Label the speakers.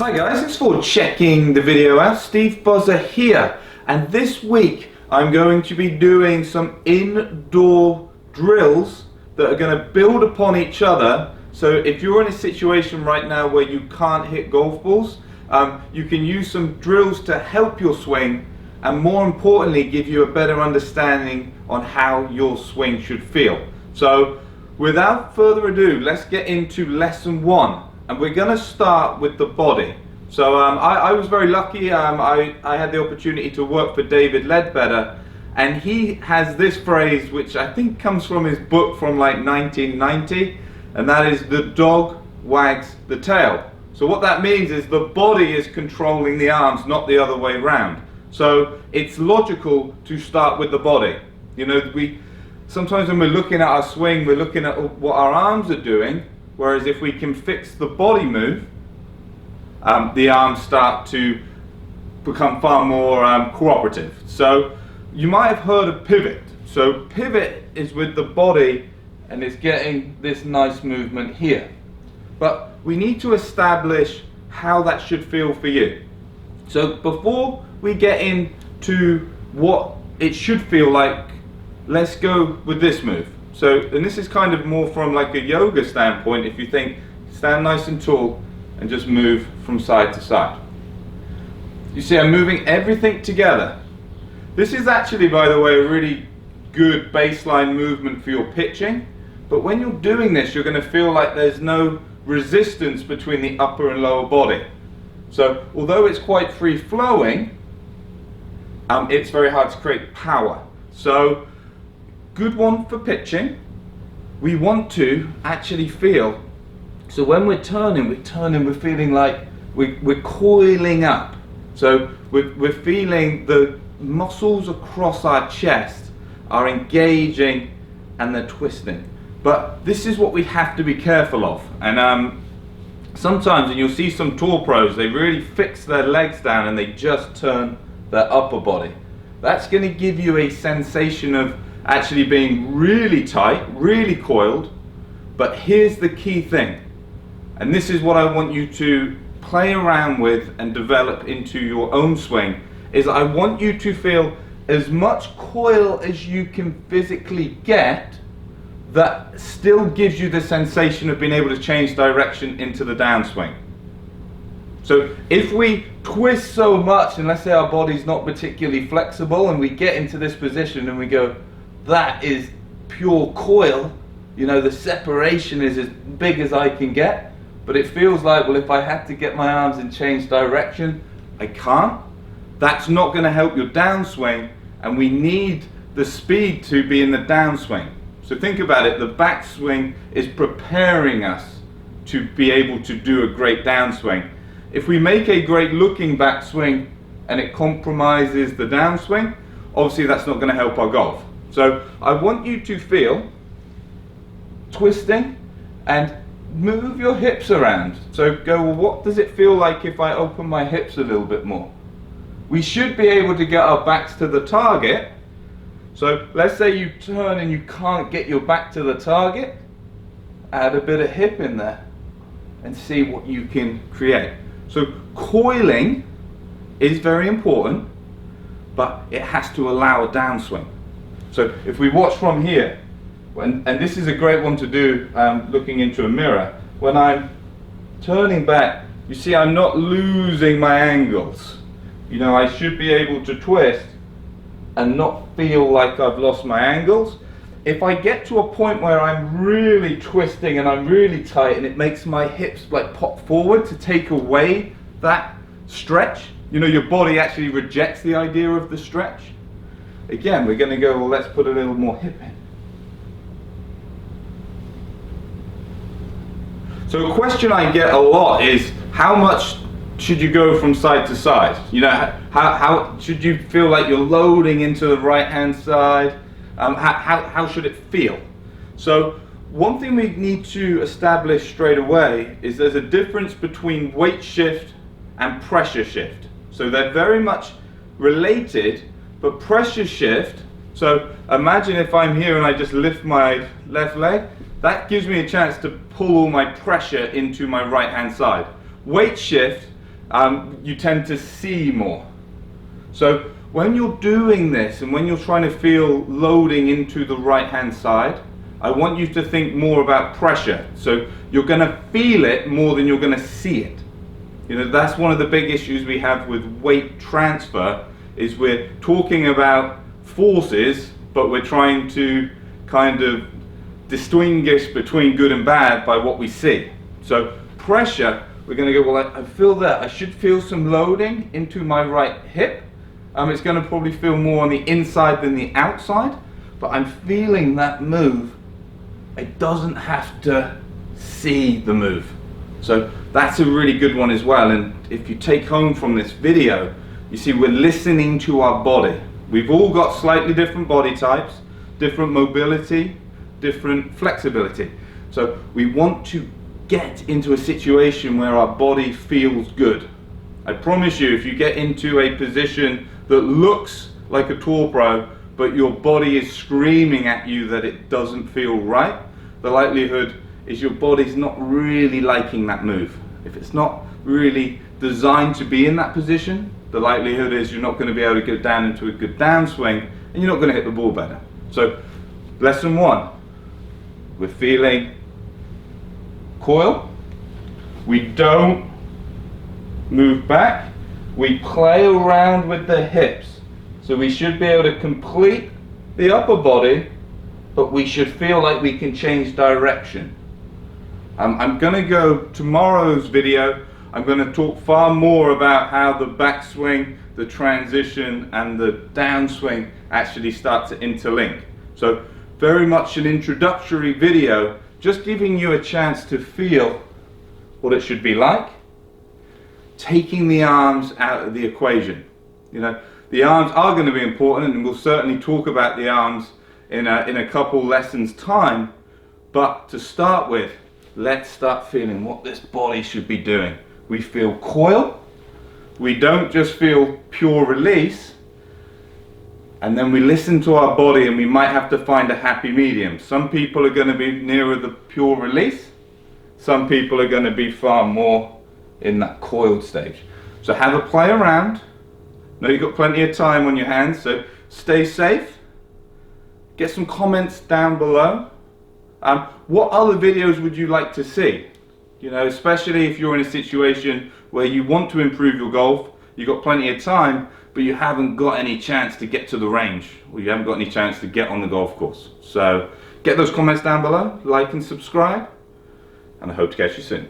Speaker 1: Hi guys, thanks for checking the video out. Steve Buzza here, and this week I'm going to be doing some indoor drills that are going to build upon each other. So if you're in a situation right now where you can't hit golf balls, you can use some drills to help your swing, and more importantly give you a better understanding on how your swing should feel. So without further ado, let's get into lesson one. And we're going to start with the body. So I was very lucky. I had the opportunity to work for David Ledbetter, and he has this phrase which I think comes from his book from like 1990, and that is the dog wags the tail. So what that means is the body is controlling the arms, not the other way around. So it's logical to start with the body. You know, sometimes when we're looking at our swing, we're looking at what our arms are doing. Whereas if we can fix the body move, the arms start to become far more cooperative. So you might have heard of pivot. So pivot is with the body and it's getting this nice movement here. But we need to establish how that should feel for you. So before we get into what it should feel like, let's go with this move. So, and this is kind of more from like a yoga standpoint. If you think, stand nice and tall and just move from side to side. You see, I'm moving everything together. This is actually, by the way, a really good baseline movement for your pitching. But when you're doing this, you're going to feel like there's no resistance between the upper and lower body. So, although it's quite free flowing, it's very hard to create power. So, good one for pitching. We want to actually feel, so when we're turning, we're feeling like we're coiling up. So we're feeling the muscles across our chest are engaging and they're twisting. But this is what we have to be careful of. And sometimes, and you'll see some tour pros, they really fix their legs down and they just turn their upper body. That's going to give you a sensation of actually being really tight, really coiled. But here's the key thing, and this is what I want you to play around with and develop into your own swing, is I want you to feel as much coil as you can physically get that still gives you the sensation of being able to change direction into the downswing. So if we twist so much, and let's say our body's not particularly flexible, and we get into this position and we go, that is pure coil, you know, the separation is as big as I can get, but it feels like, well, if I had to get my arms and change direction, I can't. That's not going to help your downswing, and we need the speed to be in the downswing. So think about it, the backswing is preparing us to be able to do a great downswing. If we make a great looking backswing and it compromises the downswing, obviously that's not going to help our golf. So I want you to feel twisting and move your hips around. So go, well, what does it feel like if I open my hips a little bit more? We should be able to get our backs to the target. So let's say you turn and you can't get your back to the target. Add a bit of hip in there and see what you can create. So coiling is very important, but it has to allow a downswing. So if we watch from here, and this is a great one to do looking into a mirror, when I'm turning back, you see I'm not losing my angles. You know, I should be able to twist and not feel like I've lost my angles. If I get to a point where I'm really twisting and I'm really tight and it makes my hips like pop forward to take away that stretch, you know, your body actually rejects the idea of the stretch. Again, we're going to go, well, let's put a little more hip in. So a question I get a lot is, how much should you go from side to side? You know, how should you feel like you're loading into the right hand side? How should it feel? So one thing we need to establish straight away is there's a difference between weight shift and pressure shift. So they're very much related, but pressure shift, so imagine if I'm here and I just lift my left leg, that gives me a chance to pull all my pressure into my right hand side. Weight shift you tend to see more. So when you're doing this and when you're trying to feel loading into the right hand side, I want you to think more about pressure. So you're going to feel it more than you're going to see it. You know, that's one of the big issues we have with weight transfer, is we're talking about forces, but we're trying to kind of distinguish between good and bad by what we see. So pressure, we're going to go, well, I feel that I should feel some loading into my right hip. It's going to probably feel more on the inside than the outside, but I'm feeling that move. It doesn't have to see the move. So that's a really good one as well. And if you take home from this video, you see we're listening to our body. We've all got slightly different body types, different mobility, different flexibility. So we want to get into a situation where our body feels good. I promise you, if you get into a position that looks like a tour pro, but your body is screaming at you that it doesn't feel right, the likelihood is your body's not really liking that move. If it's not really designed to be in that position, the likelihood is you're not going to be able to get down into a good downswing, and you're not going to hit the ball better. So lesson one, we're feeling coil, we don't move back, we play around with the hips. So we should be able to complete the upper body, but we should feel like we can change direction. I'm going to go, tomorrow's video, I'm going to talk far more about how the backswing, the transition and the downswing actually start to interlink. So very much an introductory video, just giving you a chance to feel what it should be like, taking the arms out of the equation. You know, the arms are going to be important, and we'll certainly talk about the arms in a couple lessons time, but to start with, let's start feeling what this body should be doing. We feel coil, we don't just feel pure release, and then we listen to our body and we might have to find a happy medium. Some people are going to be nearer the pure release, some people are going to be far more in that coiled stage. So have a play around. Know you've got plenty of time on your hands, so stay safe. Get some comments down below. What other videos would you like to see? You know, especially if you're in a situation where you want to improve your golf, you've got plenty of time, but you haven't got any chance to get to the range, or you haven't got any chance to get on the golf course. So get those comments down below, like and subscribe, and I hope to catch you soon.